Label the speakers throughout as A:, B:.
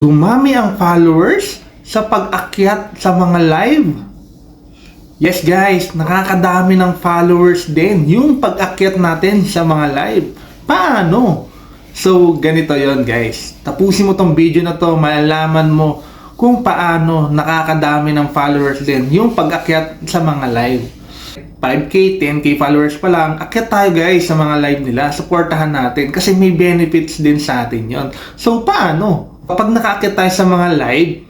A: Dumami ang followers sa pag-akyat sa mga live. Yes guys, nakakadami ng followers din yung pag-akyat natin sa mga live. Paano? So, ganito yon guys. Tapusin mo tong video na to, malalaman mo kung paano nakakadami ng followers din yung pag-akyat sa mga live. 5K, 10K followers pa lang, akyat tayo guys sa mga live nila. Supportahan natin kasi may benefits din sa atin yon. So, paano? Kapag nakaakyat tayo sa mga live,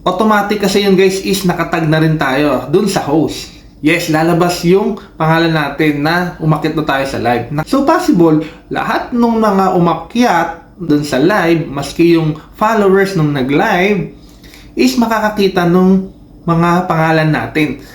A: automatic kasi yun guys is nakatag na rin tayo dun sa host. Yes, lalabas yung pangalan natin na umakyat na tayo sa live. So possible, lahat ng mga umakyat dun sa live, maski yung followers nung nag-live, is makakakita nung mga pangalan natin.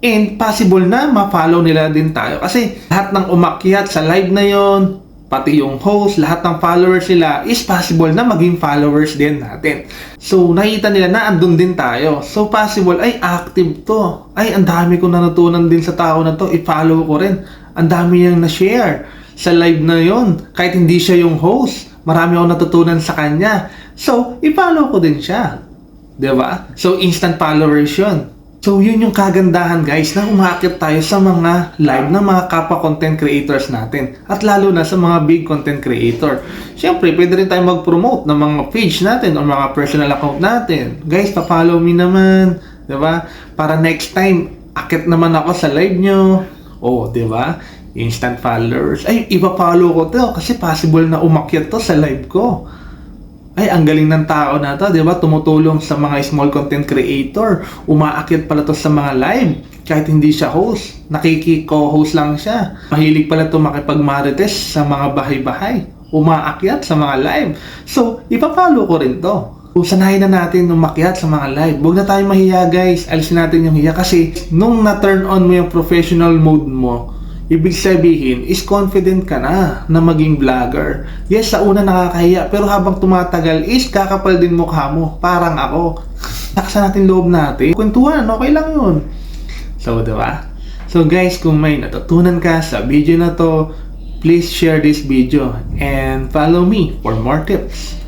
A: And possible na ma-follow nila din tayo. Kasi lahat ng umakyat sa live na yon, pati yung host, lahat ng followers nila is possible na maging followers din natin. So, nakita nila na andun din tayo. So, possible, ay active to. Ay, ang dami ko natutunan din sa tao na to. I-follow ko rin. Ang dami niyang na-share sa live na yon. Kahit hindi siya yung host, marami akong natutunan sa kanya. So, i-follow ko din siya. Diba? So, instant followers yun. So, yun yung kagandahan guys na umakyat tayo sa mga live ng mga kapwa content creators natin. At lalo na sa mga big content creator. Siyempre, pwede rin tayo mag-promote ng mga page natin o mga personal account natin. Guys, pa-follow me naman. Diba? Para next time, akyat naman ako sa live nyo. Oh, diba? Instant followers. Ay, ipa-follow ko to kasi possible na umakyat to sa live ko. Ay, ang galing ng tao na to, di ba? Tumutulong sa mga small content creator. Umaakyat pala to sa mga live. Kahit hindi siya host. Nakiki-co-host lang siya. Mahilig pala to makipag-marites sa mga bahay-bahay. Umaakyat sa mga live. So, ipapalo ko rin to. Sanayin na natin umakyat sa mga live. Huwag na tayo mahiya guys. Alisin natin yung hiya kasi nung na-turn on mo yung professional mode mo, ibig sabihin is confident ka na maging vlogger. Yes, sa una nakakahiya, pero habang tumatagal is kakapal din mukha mo. Parang ako. Laksan natin loob natin. Kwentuhan, okay lang yun. So, diba? So guys, kung may natutunan ka sa video na to, please share this video and follow me for more tips.